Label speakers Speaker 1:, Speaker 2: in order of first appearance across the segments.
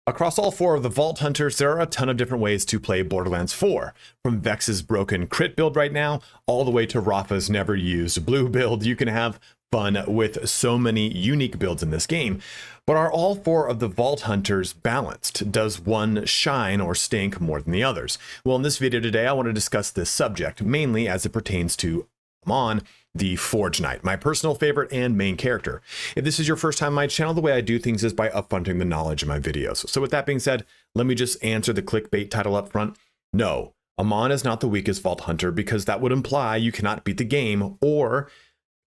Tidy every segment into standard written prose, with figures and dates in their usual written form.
Speaker 1: Across all four of the Vault Hunters, there are a ton of different ways to play Borderlands 4. From Vex's broken crit build right now, all the way to Rafa's never used blue build. You can have fun with so many unique builds in this game. But are all four of the Vault Hunters balanced? Does one shine or stink more than the others? Well, in this video today, I want to discuss this subject, mainly as it pertains to Amon the Forgeknight, my personal favorite and main character. If this is your first time on my channel, the way I do things is by upfronting the knowledge in my videos. So with that being said, let me just answer the clickbait title up front. No, Amon is not the weakest Vault Hunter, because that would imply you cannot beat the game or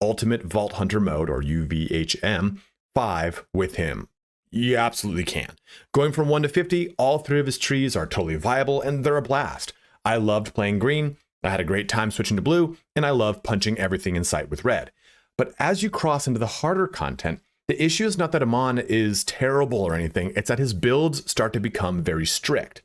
Speaker 1: Ultimate Vault Hunter mode, or UVHM 5 with him. You absolutely can. Going from 1 to 50, all three of his trees are totally viable and they're a blast. I loved playing green. I had a great time switching to blue, and I love punching everything in sight with red. But as you cross into the harder content, the issue is not that Amon is terrible or anything, it's that his builds start to become very strict.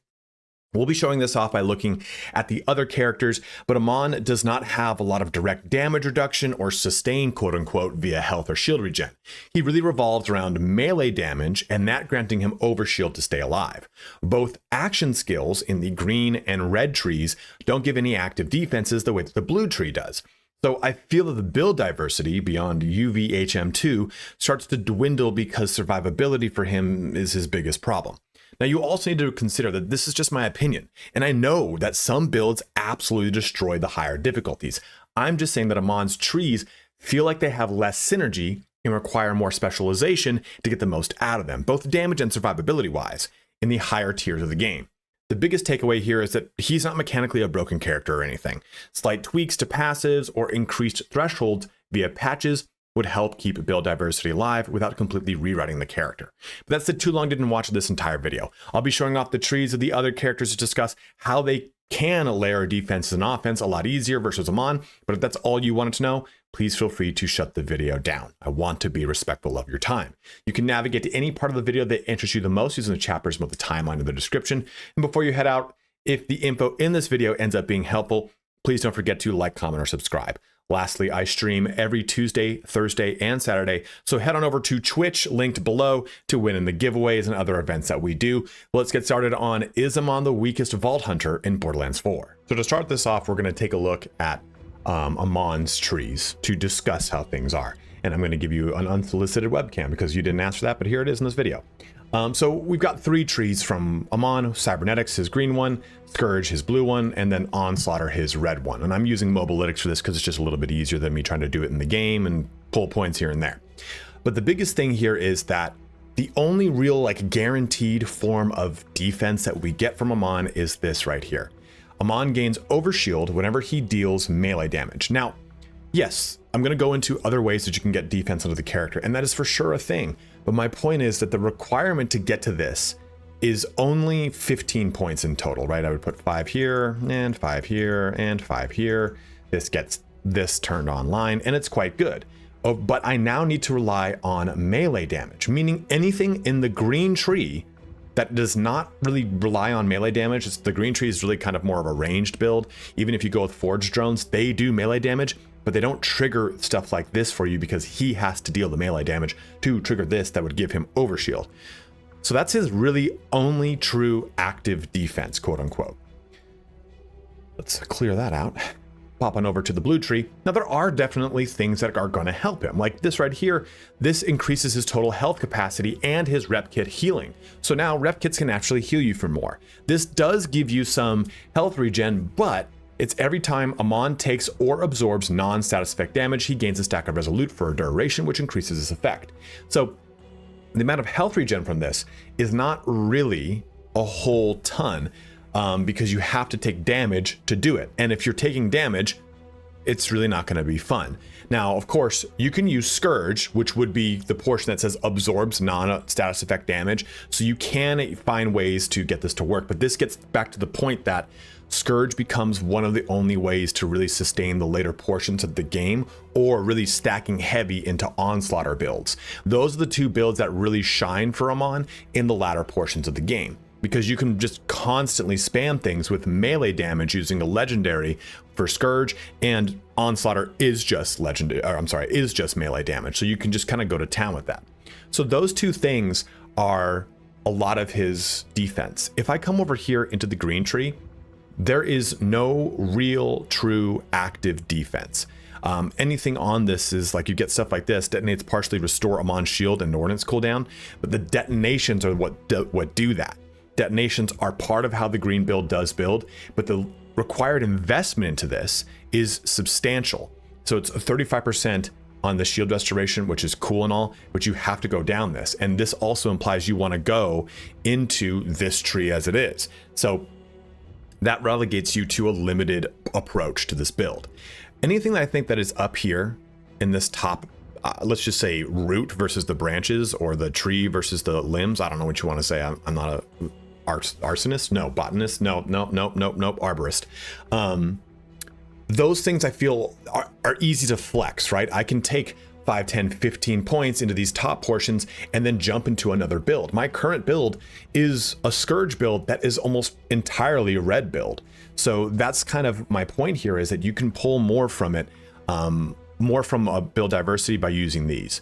Speaker 1: We'll be showing this off by looking at the other characters, but Amon does not have a lot of direct damage reduction or sustain, quote unquote, via health or shield regen. He really revolves around melee damage, and that granting him overshield to stay alive. Both action skills in the green and red trees don't give any active defenses the way that the blue tree does. So I feel that the build diversity beyond UVHM2 starts to dwindle because survivability for him is his biggest problem. Now, you also need to consider that this is just my opinion, and I know that some builds absolutely destroy the higher difficulties. I'm just saying that Amon's trees feel like they have less synergy and require more specialization to get the most out of them, both damage and survivability wise, in the higher tiers of the game. The biggest takeaway here is that he's not mechanically a broken character or anything. Slight tweaks to passives or increased thresholds via patches would help keep build diversity alive without completely rewriting the character. But that's it, too long didn't watch this entire video. I'll be showing off the trees of the other characters to discuss how they can layer defense and offense a lot easier versus Amon, but if that's all you wanted to know, please feel free to shut the video down. I want to be respectful of your time. You can navigate to any part of the video that interests you the most using the chapters of the timeline in the description. And before you head out, if the info in this video ends up being helpful, please don't forget to like, comment, or subscribe. Lastly, I stream every Tuesday, Thursday, and Saturday, so head on over to Twitch, linked below, to win in the giveaways and other events that we do. Let's get started on, is Amon the weakest Vault Hunter in Borderlands 4? So to start this off, we're going to take a look at Amon's trees to discuss how things are. And I'm going to give you an unsolicited webcam because you didn't ask for that, but here it is in this video. So we've got three trees from Amon: Cybernetics, his green one, Scourge, his blue one, and then Onslaughter, his red one. And I'm using Mobalytics for this because it's just a little bit easier than me trying to do it in the game and pull points here and there. But the biggest thing here is that the only real guaranteed form of defense that we get from Amon is this right here. Amon gains overshield whenever he deals melee damage. Now, yes, I'm going to go into other ways that you can get defense under the character, and that is for sure a thing. But my point is that the requirement to get to this is only 15 points in total, right? I would put 5 here, and 5 here, and 5 here. This gets this turned online, and it's quite good. Oh, but I now need to rely on melee damage, meaning anything in the green tree that does not really rely on melee damage. The green tree is really kind of more of a ranged build. Even if you go with forged drones, they do melee damage, but they don't trigger stuff like this for you because he has to deal the melee damage to trigger this that would give him overshield. So that's his really only true active defense, quote unquote. Let's clear that out. Pop on over to the blue tree. Now there are definitely things that are going to help him, like this right here. This increases his total health capacity and his rep kit healing. So now rep kits can actually heal you for more. This does give you some health regen, but it's every time Amon takes or absorbs non-status effect damage, he gains a stack of Resolute for a duration, which increases his effect. So the amount of health regen from this is not really a whole ton, because you have to take damage to do it. And if you're taking damage, it's really not going to be fun. Now, of course, you can use Scourge, which would be the portion that says absorbs non-status effect damage. So you can find ways to get this to work. But this gets back to the point that Scourge becomes one of the only ways to really sustain the later portions of the game, or really stacking heavy into Onslaughter builds. Those are the two builds that really shine for Amon in the latter portions of the game, because you can just constantly spam things with melee damage using a legendary for Scourge, and Onslaughter is just is just melee damage. So you can just kind of go to town with that. So those two things are a lot of his defense. If I come over here into the green tree, there is no real true active defense. Anything on this is like you get stuff like this, detonates partially restore Amon's shield and ordnance cooldown, but the detonations are what do that. Detonations are part of how the green build does build, but the required investment into this is substantial. So it's 35% on the shield restoration, which is cool and all, but you have to go down this. And this also implies you want to go into this tree as it is. So that relegates you to a limited approach to this build. Anything that I think that is up here in this top, let's just say root versus the branches, or the tree versus the limbs. I don't know what you want to say. I'm not a arsonist. No, botanist. No, arborist. Those things I feel are easy to flex, right? I can take 5, 10, 15 points into these top portions and then jump into another build. My current build is a Scourge build that is almost entirely a red build. So that's kind of my point here, is that you can pull more from it, more from a build diversity by using these.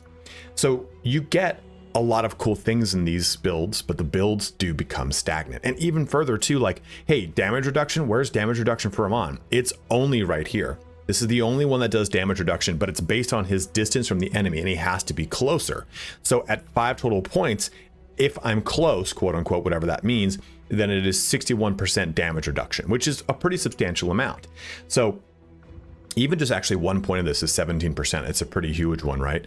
Speaker 1: So you get a lot of cool things in these builds, but the builds do become stagnant. And even further too, like, hey, damage reduction, where's damage reduction for Amon? It's only right here. This is the only one that does damage reduction, but it's based on his distance from the enemy, and he has to be closer. So at 5 total points, if I'm close, quote unquote, whatever that means, then it is 61% damage reduction, which is a pretty substantial amount. So even just actually 1 point of this is 17%. It's a pretty huge one, right?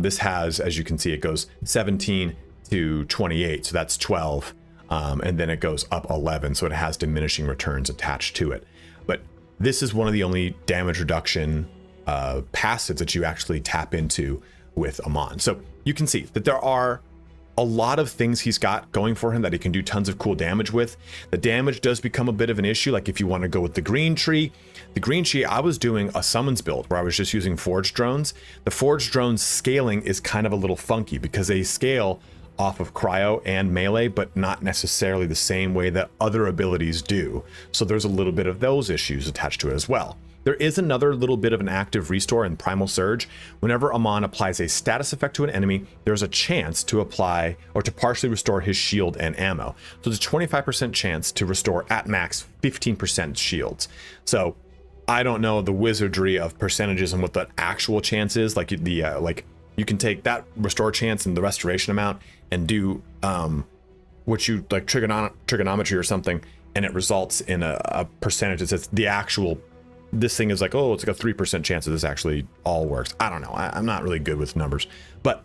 Speaker 1: This has, as you can see, it goes 17 to 28, so that's 12, and then it goes up 11, so it has diminishing returns attached to it. But this is one of the only damage reduction passives that you actually tap into with Amon. So you can see that there are a lot of things he's got going for him that he can do tons of cool damage with. The damage does become a bit of an issue. Like if you want to go with the green tree, I was doing a summons build where I was just using forged drones. The forged drones scaling is kind of a little funky because they scale off of cryo and melee, but not necessarily the same way that other abilities do. So there's a little bit of those issues attached to it as well. There is another little bit of an active restore in Primal Surge. Whenever Amon applies a status effect to an enemy, there's a chance to apply or to partially restore his shield and ammo. So there's a 25% chance to restore at max 15% shields. So I don't know the wizardry of percentages and what the actual chance is. Like you can take that restore chance and the restoration amount and do what you like trigonometry or something, and it results in a percentage that says the actual. This thing is like, oh, it's like a 3% chance that this actually all works. I don't know. I'm not really good with numbers, but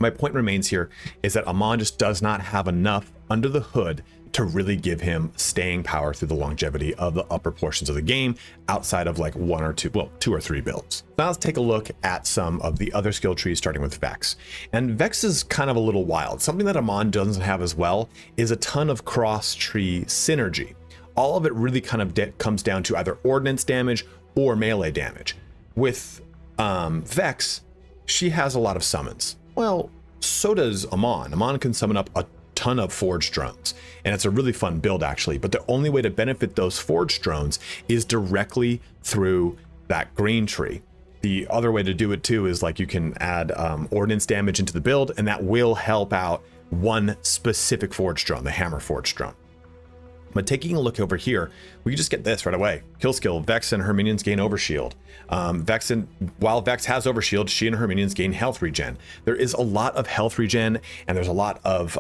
Speaker 1: my point remains here is that Amon just does not have enough under the hood to really give him staying power through the longevity of the upper portions of the game outside of like 1 or 2, well, 2 or 3 builds. Now let's take a look at some of the other skill trees, starting with Vex. And Vex is kind of a little wild. Something that Amon doesn't have as well is a ton of cross tree synergy. All of it really kind of comes down to either ordnance damage or melee damage. With Vex, she has a lot of summons. Well, so does Amon. Amon can summon up a ton of forged drones, and it's a really fun build actually, but the only way to benefit those forged drones is directly through that green tree. The other way to do it too is like you can add ordnance damage into the build, and that will help out one specific forged drone, the hammer forged drone. But taking a look over here, we just get this right away. Kill skill, Vex and her minions gain overshield. While Vex has overshield, she and her minions gain health regen. There is a lot of health regen, and there's a lot of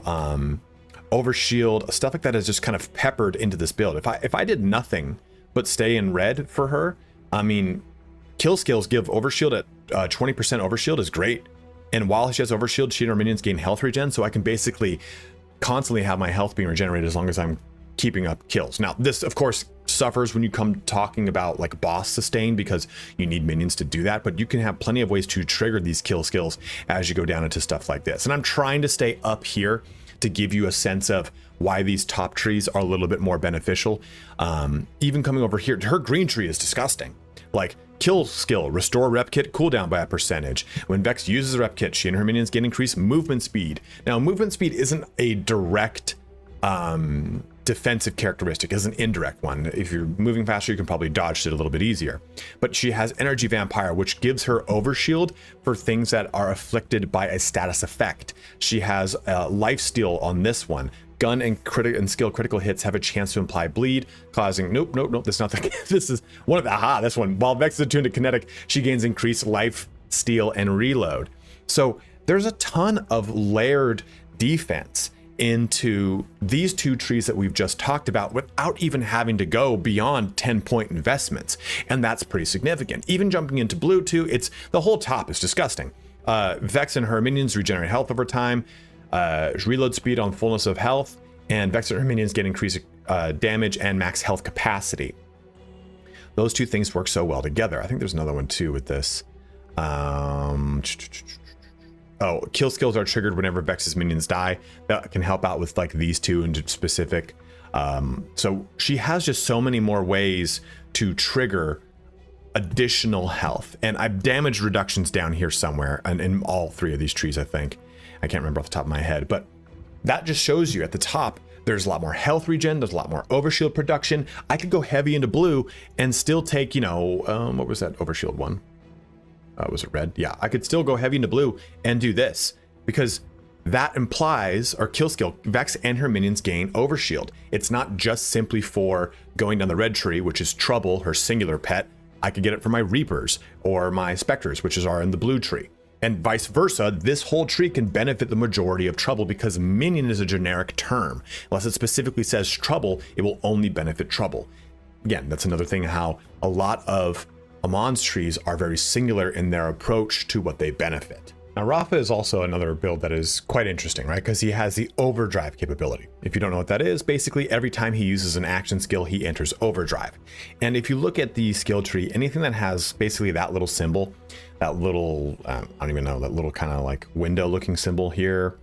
Speaker 1: overshield, stuff like that is just kind of peppered into this build. If I did nothing but stay in red for her, I mean, kill skills give overshield at 20% overshield is great. And while she has overshield, she and her minions gain health regen, so I can basically constantly have my health being regenerated as long as I'm keeping up kills. Now this of course suffers when you come talking about like boss sustain, because you need minions to do that, but you can have plenty of ways to trigger these kill skills as you go down into stuff like this. And I'm trying to stay up here to give you a sense of why these top trees are a little bit more beneficial. Even coming over here, her green tree is disgusting. Like kill skill, restore rep kit cooldown by a percentage. When Vex uses a rep kit, she and her minions gain increased movement speed. Now movement speed isn't a direct defensive characteristic, as an indirect one. If you're moving faster, you can probably dodge it a little bit easier. But she has Energy Vampire, which gives her overshield for things that are afflicted by a status effect. She has Lifesteal on this one. Gun and skill critical hits have a chance to imply bleed, causing nope, that's not the this is one of the this one. While Vex is attuned to kinetic, she gains increased life, steal, and reload. So there's a ton of layered defense into these two trees that we've just talked about without even having to go beyond 10-point investments, and that's pretty significant. Even jumping into blue too, it's the whole top is disgusting. Vex and her minions regenerate health over time, reload speed on fullness of health, and Vex and her minions get increased damage and max health capacity. Those two things work so well together. I think there's another one too with this. Oh, kill skills are triggered whenever Vex's minions die. That can help out with like these two in specific. So she has just so many more ways to trigger additional health. And I've damage reductions down here somewhere, and in all three of these trees, I think. I can't remember off the top of my head, but that just shows you at the top, there's a lot more health regen, there's a lot more overshield production. I could go heavy into blue and still take, you know, what was that overshield one? Was it red? Yeah, I could still go heavy into blue and do this, because that implies our kill skill, Vex and her minions gain overshield. It's not just simply for going down the red tree, which is Trouble, her singular pet. I could get it for my Reapers or my Specters, which are in the blue tree. And vice versa, this whole tree can benefit the majority of Trouble because minion is a generic term. Unless it specifically says Trouble, it will only benefit Trouble. Again, that's another thing, how a lot of Amon's trees are very singular in their approach to what they benefit. Now, Rafa is also another build that is quite interesting, right? Because he has the Overdrive capability. If you don't know what that is, basically every time he uses an action skill, he enters Overdrive. And if you look at the skill tree, anything that has basically that little symbol, that little, I don't even know, that little kind of like window looking symbol here,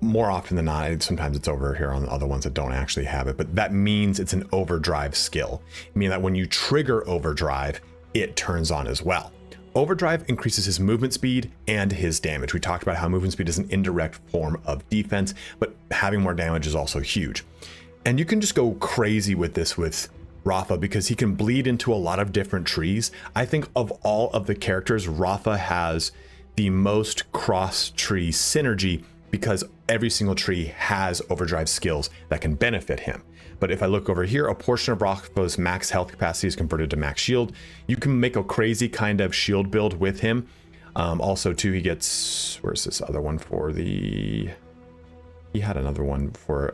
Speaker 1: more often than not, sometimes it's over here on the other ones that don't actually have it, but that means it's an Overdrive skill. Meaning that when you trigger Overdrive, it turns on as well. Overdrive increases his movement speed and his damage. We talked about how movement speed is an indirect form of defense, but having more damage is also huge. And you can just go crazy with this with Rafa because he can bleed into a lot of different trees. I think of all of the characters, Rafa has the most cross tree synergy because every single tree has Overdrive skills that can benefit him. But if I look over here, a portion of Rafa's max health capacity is converted to max shield. You can make a crazy kind of shield build with him. Also too, he gets, where's this other one for the, he had another one for,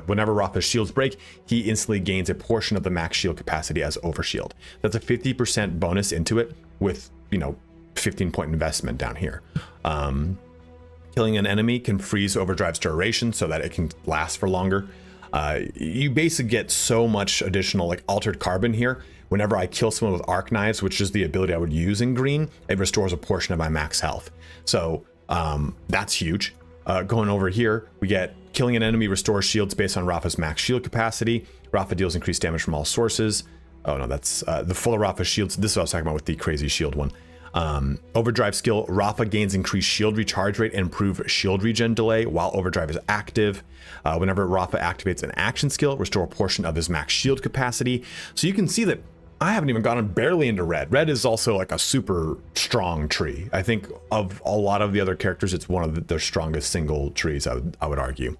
Speaker 1: whenever Rafa's shields break, he instantly gains a portion of the max shield capacity as overshield. That's a 50% bonus into it with, you know, 15-point investment down here. Killing an enemy can freeze Overdrive's duration so that it can last for longer. You basically get so much additional like altered carbon here. Whenever I kill someone with arc knives, which is the ability I would use in green, it restores a portion of my max health. So that's huge. Going over here, we get killing an enemy restores shields based on Rafa's max shield capacity. Rafa deals increased damage from all sources. Oh no, that's the full of Rafa shields. This is what I was talking about with the crazy shield one. Overdrive skill, Rafa gains increased shield recharge rate and improved shield regen delay while Overdrive is active. Whenever Rafa activates an action skill, restore a portion of his max shield capacity. So you can see that I haven't even gotten barely into red. Red is also like a super strong tree. I think of a lot of the other characters, it's one of the strongest single trees, I would argue.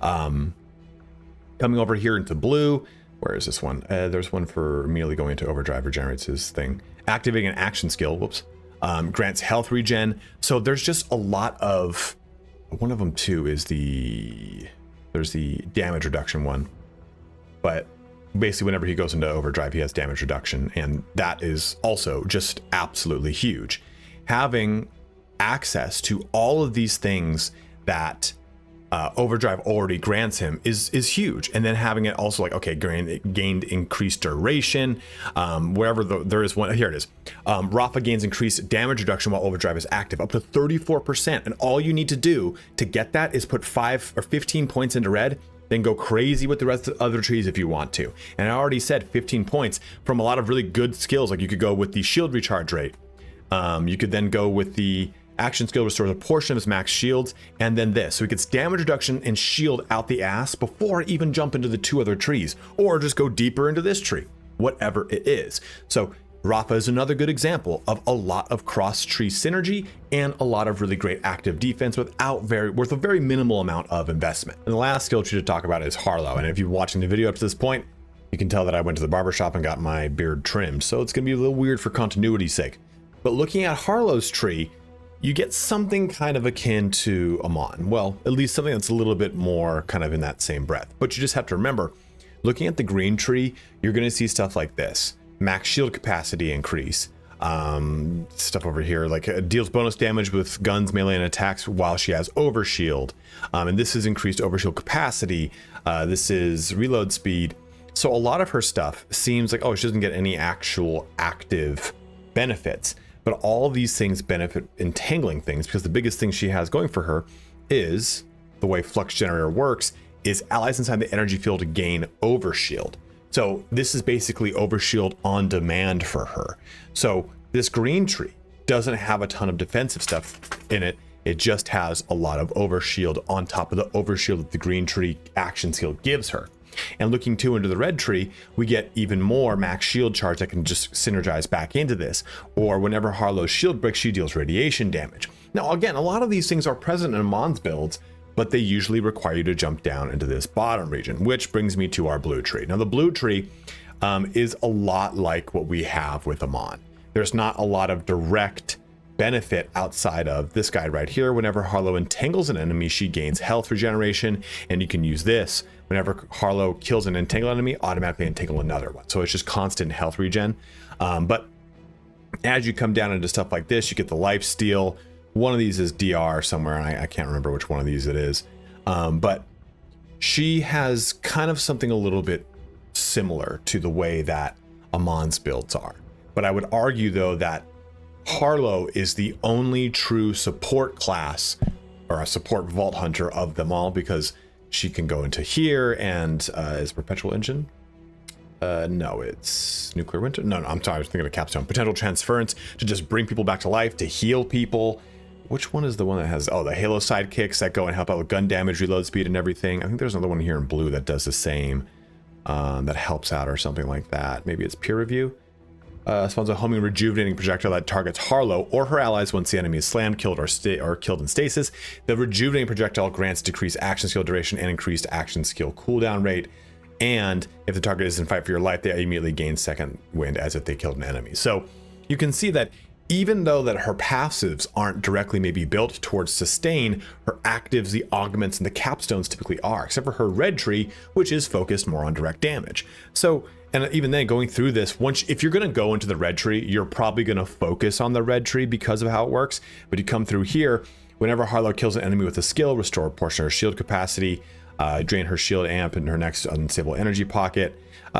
Speaker 1: Coming over here into blue, where is this one? There's one for immediately going into Overdrive, regenerates his thing. Activating an action skill, whoops, grants health regen. So there's just a lot of, one of them too is there's the damage reduction one. But basically whenever he goes into Overdrive, he has damage reduction. And that is also just absolutely huge. Having access to all of these things that Overdrive already grants him is huge. And then having it also like, okay, gained increased duration, wherever there is one, here it is. Rafa gains increased damage reduction while Overdrive is active, up to 34%. And all you need to do to get that is put 5 or 15 points into red, then go crazy with the rest of the other trees if you want to. And I already said 15 points from a lot of really good skills. Like you could go with the shield recharge rate. You could then go with the Action skill restores a portion of his max shields, and then this. So he gets damage reduction and shield out the ass before I even jump into the 2 other trees, or just go deeper into this tree, whatever it is. So Rafa is another good example of a lot of cross-tree synergy and a lot of really great active defense with a very minimal amount of investment. And the last skill tree to talk about is Harlowe. And if you're watching the video up to this point, you can tell that I went to the barbershop and got my beard trimmed. So it's going to be a little weird for continuity's sake. But looking at Harlowe's tree, you get something kind of akin to Amon. Well, at least something that's a little bit more kind of in that same breath. But you just have to remember, looking at the green tree, you're going to see stuff like this. Max shield capacity increase. Stuff over here like deals bonus damage with guns, melee, and attacks while she has overshield. And this is increased overshield capacity. This is reload speed. So a lot of her stuff seems like, oh, she doesn't get any actual active benefits. But all these things benefit entangling things, because the biggest thing she has going for her is the way Flux Generator works is allies inside the energy field gain overshield. So this is basically overshield on demand for her. So this green tree doesn't have a ton of defensive stuff in it. It just has a lot of overshield on top of the overshield that the green tree action skill gives her. And looking too into the red tree, we get even more max shield charge that can just synergize back into this. Or whenever Harlowe's shield breaks, she deals radiation damage. Now, again, a lot of these things are present in Amon's builds, but they usually require you to jump down into this bottom region, which brings me to our blue tree. Now, the blue tree is a lot like what we have with Amon. There's not a lot of direct benefit outside of this guy right here. Whenever Harlowe entangles an enemy, she gains health regeneration, and you can use this. Whenever Harlowe kills an entangled enemy, automatically entangle another one. So it's just constant health regen. But as you come down into stuff like this, you get the life steal. One of these is DR somewhere, and I can't remember which one of these it is. But she has kind of something a little bit similar to the way that Amon's builds are. But I would argue, though, that Harlowe is the only true support class, or a support vault hunter of them all, because she can go into here and is Perpetual Engine? No, it's Nuclear Winter. No, I'm sorry, I was thinking of Capstone. Potential Transference to just bring people back to life, to heal people. Which one is the one that has, the Halo sidekicks that go and help out with gun damage, reload speed, and everything? I think there's another one here in blue that does the same, that helps out or something like that. Maybe it's Peer Review. Spawns a homing rejuvenating projectile that targets Harlowe or her allies once the enemy is slammed, killed, or killed in stasis. The rejuvenating projectile grants decreased action skill duration and increased action skill cooldown rate. And if the target is in fight for your life, they immediately gain second wind as if they killed an enemy. So you can see that even though that her passives aren't directly maybe built towards sustain, her actives, the augments, and the capstones typically are, except for her red tree, which is focused more on direct damage. So, and even then, going through this, if you're going to go into the red tree, you're probably going to focus on the red tree because of how it works. But you come through here, whenever Harlowe kills an enemy with a skill, restore a portion of her shield capacity, drain her shield amp in her next unstable energy pocket.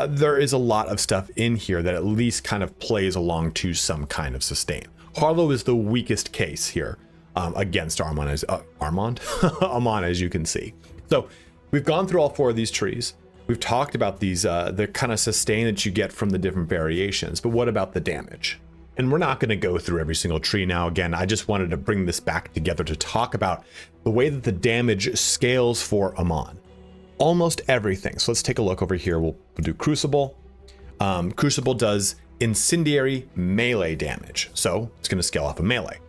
Speaker 1: There is a lot of stuff in here that at least kind of plays along to some kind of sustain. Harlowe is the weakest case here against Amon, as you can see. So we've gone through all 4 of these trees. We've talked about these, the kind of sustain that you get from the different variations, but what about the damage? And we're not going to go through every single tree now. Again, I just wanted to bring this back together to talk about the way that the damage scales for Amon. Almost everything. So let's take a look over here. We'll do Crucible. Crucible does incendiary melee damage. So it's going to scale off of melee.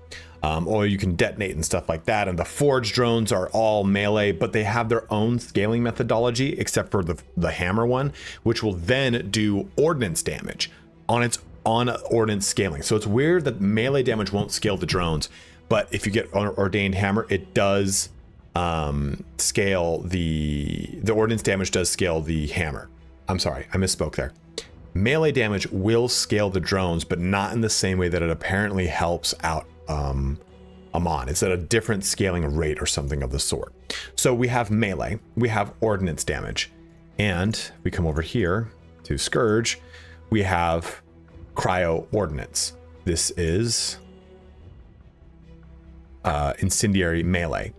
Speaker 1: Or you can detonate and stuff like that. And the Forge drones are all melee, but they have their own scaling methodology, except for the hammer one, which will then do ordnance damage on ordnance scaling. So it's weird that melee damage won't scale the drones, but if you get ordained hammer, it does scale the ordnance damage does scale the hammer. I'm sorry, I misspoke there. Melee damage will scale the drones, but not in the same way that it apparently helps out Amon. It's at a different scaling rate or something of the sort. So we have melee, we have ordnance damage, and we come over here to Scourge, we have cryo ordnance. This is incendiary melee.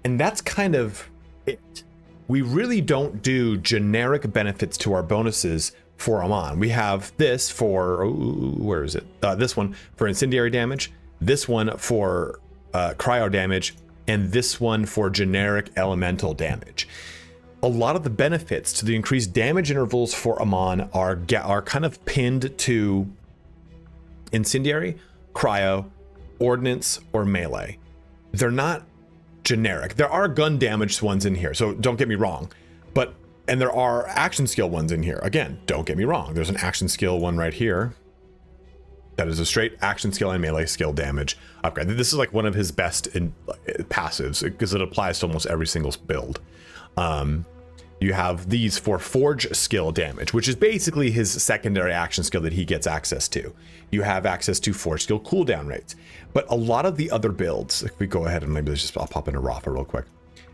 Speaker 1: And that's kind of it. We really don't do generic benefits to our bonuses for Amon. We have this for, where is it? This one for incendiary damage, this one for cryo damage, and this one for generic elemental damage. A lot of the benefits to the increased damage intervals for Amon are kind of pinned to incendiary, cryo, ordnance, or melee. They're not generic. There are gun damaged ones in here, so don't get me wrong. And there are action skill ones in here. Again, don't get me wrong. There's an action skill one right here. That is a straight action skill and melee skill damage upgrade. This is like one of his best in passives because it applies to almost every single build. You have these for forge skill damage, which is basically his secondary action skill that he gets access to. You have access to forge skill cooldown rates. But a lot of the other builds, if we go ahead and maybe I'll pop into Rafa real quick.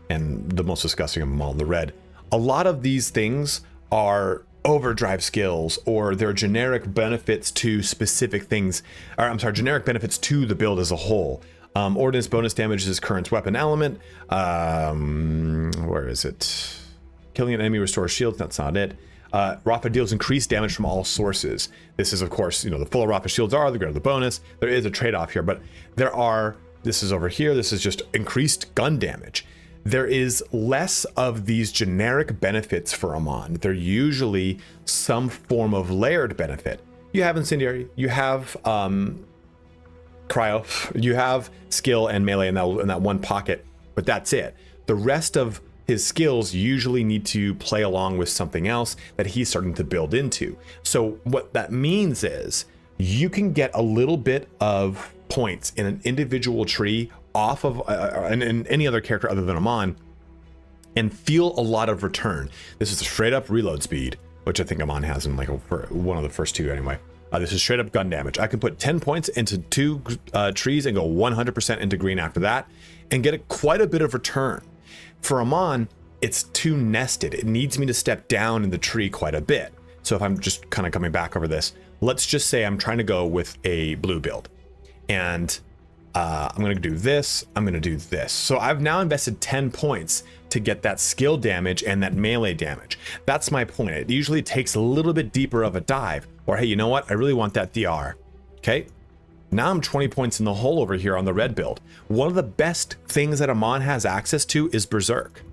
Speaker 1: And the most disgusting of them all, the red. A lot of these things are overdrive skills, or they're generic benefits to specific things, or I'm sorry, generic benefits to the build as a whole. Ordnance bonus damages current weapon element. Where is it? Killing an enemy restores shields. That's not it. Rafa deals increased damage from all sources. This is, of course, the fuller Rafa shields are, the greater the bonus. There is a trade-off here, but this is over here. This is just increased gun damage. There is less of these generic benefits for Amon. They're usually some form of layered benefit. You have incendiary, you have cryo, you have skill and melee in that one pocket, but that's it. The rest of his skills usually need to play along with something else that he's starting to build into. So what that means is you can get a little bit of points in an individual tree off of and any other character other than Amon, and feel a lot of return. This is a straight up reload speed, which I think Amon has in like one of the first two anyway. This is straight up gun damage. I can put 10 points into two trees and go 100% into green after that and get quite a bit of return. For Amon, it's too nested. It needs me to step down in the tree quite a bit. So if I'm just kind of coming back over this, let's just say I'm trying to go with a blue build, and I'm going to do this, I'm going to do this. So I've now invested 10 points to get that skill damage and that melee damage. That's my point. It usually takes a little bit deeper of a dive, or hey, you know what? I really want that DR. Okay. Now I'm 20 points in the hole over here on the red build. One of the best things that Amon has access to is Berserk,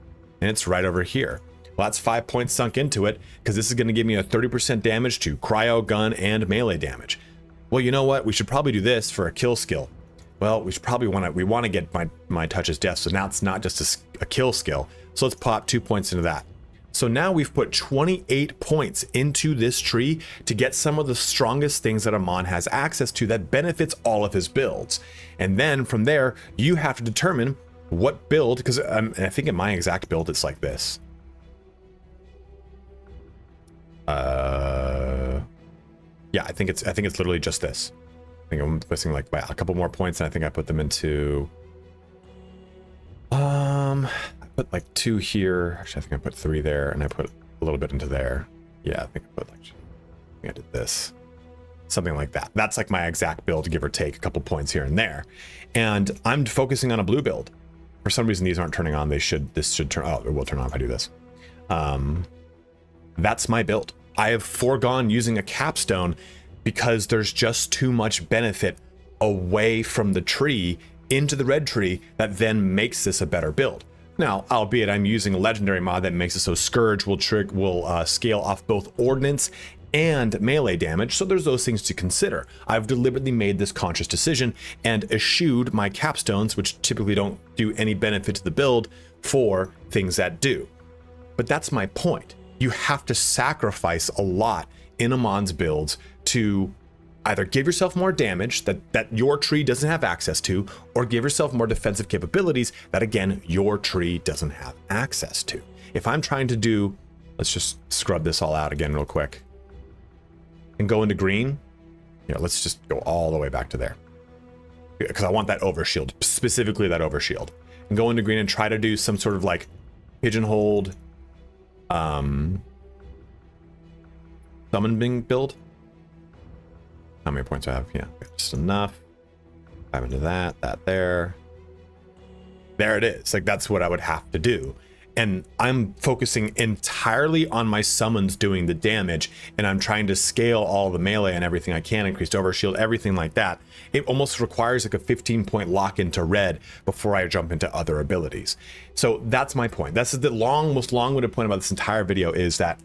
Speaker 1: and it's right over here. Well, that's 5 points sunk into it because this is going to give me a 30% damage to cryo, gun, and melee damage. Well, you know what? We should probably do this for a kill skill. Well, we should probably want to get my touches death. So now it's not just a kill skill. So let's pop 2 points into that. So now we've put 28 points into this tree to get some of the strongest things that Amon has access to that benefits all of his builds. And then from there, you have to determine what build, because I think in my exact build, it's like this. Yeah, I think it's literally just this. I think I'm missing like by a couple more points, and I think I put them into I put like 2 here. Actually, I think I put 3 there, and I put a little bit into there. Yeah, I think I did this. Something like that. That's like my exact build, give or take a couple points here and there. And I'm focusing on a blue build. For some reason these aren't turning on. This should turn, oh, it will turn on if I do this. That's my build. I have foregone using a capstone because there's just too much benefit away from the tree into the red tree that then makes this a better build. Now, albeit I'm using a legendary mod that makes it so Scourge will scale off both ordnance and melee damage, so there's those things to consider. I've deliberately made this conscious decision and eschewed my capstones, which typically don't do any benefit to the build, for things that do. But that's my point. You have to sacrifice a lot in Amon's builds to either give yourself more damage that your tree doesn't have access to, or give yourself more defensive capabilities that, again, your tree doesn't have access to. If I'm trying to do, let's just scrub this all out again real quick and go into green. Yeah, let's just go all the way back to there because I want that overshield, specifically that overshield, and go into green and try to do some sort of like pigeonholed summoning build. How many points do I have? Yeah, just enough. 5 into that there. There it is. Like, that's what I would have to do. and I'm focusing entirely on my summons doing the damage, and I'm trying to scale all the melee and everything I can, increased overshield, everything like that, it almost requires like a 15-point lock into red before I jump into other abilities. So that's my point. That's the most long-winded point about this entire video, is that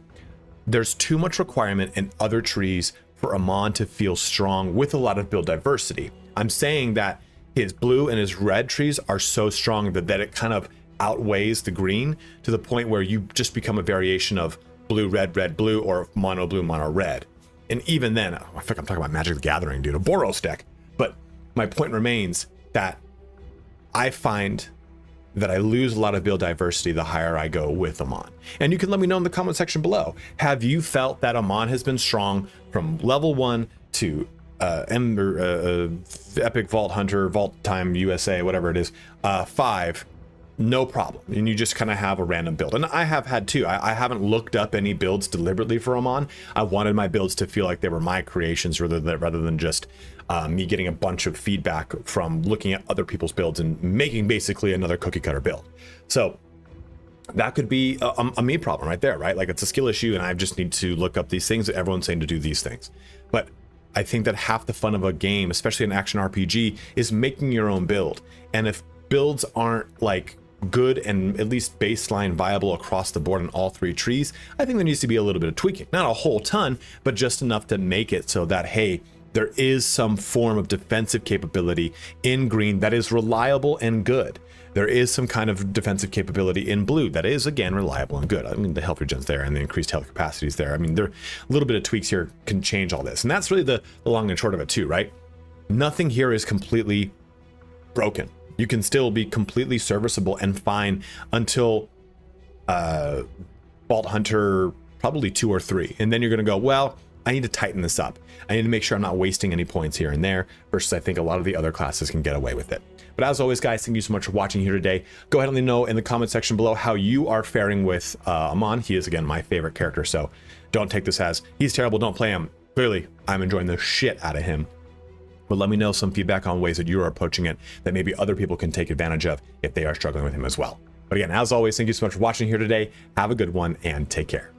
Speaker 1: there's too much requirement in other trees for Amon to feel strong with a lot of build diversity. I'm saying that his blue and his red trees are so strong that it kind of outweighs the green to the point where you just become a variation of blue, red, red, blue, or mono blue, mono red. And even then, I think I'm talking about Magic the Gathering, dude, a Boros deck. But my point remains that I find that I lose a lot of build diversity the higher I go with Amon. And you can let me know in the comment section below. Have you felt that Amon has been strong from level 1 to Epic Vault Hunter, Vault Time USA, whatever it is, 5, no problem, and you just kind of have a random build? And I have had too. I haven't looked up any builds deliberately for Amon. I wanted my builds to feel like they were my creations rather than just me getting a bunch of feedback from looking at other people's builds and making basically another cookie cutter build. So that could be a me problem right there, right? Like, it's a skill issue, and I just need to look up these things that everyone's saying to do these things. But I think that half the fun of a game, especially an action RPG, is making your own build. And if builds aren't like good and at least baseline viable across the board in all 3 trees, I think there needs to be a little bit of tweaking. Not a whole ton, but just enough to make it so that, hey, there is some form of defensive capability in green that is reliable and good. There is some kind of defensive capability in blue that is, again, reliable and good. I mean, the health regen's there and the increased health capacity is there. I mean, there a little bit of tweaks here can change all this. And that's really the long and short of it too, right? Nothing here is completely broken. You can still be completely serviceable and fine until Vault Hunter probably 2 or 3. And then you're going to go, well, I need to tighten this up. I need to make sure I'm not wasting any points here and there, versus I think a lot of the other classes can get away with it. But as always, guys, thank you so much for watching here today. Go ahead and let me know in the comment section below how you are faring with Amon. He is, again, my favorite character, so don't take this as he's terrible, don't play him. Clearly, I'm enjoying the shit out of him. But let me know some feedback on ways that you are approaching it that maybe other people can take advantage of if they are struggling with him as well. But again, as always, thank you so much for watching here today. Have a good one and take care.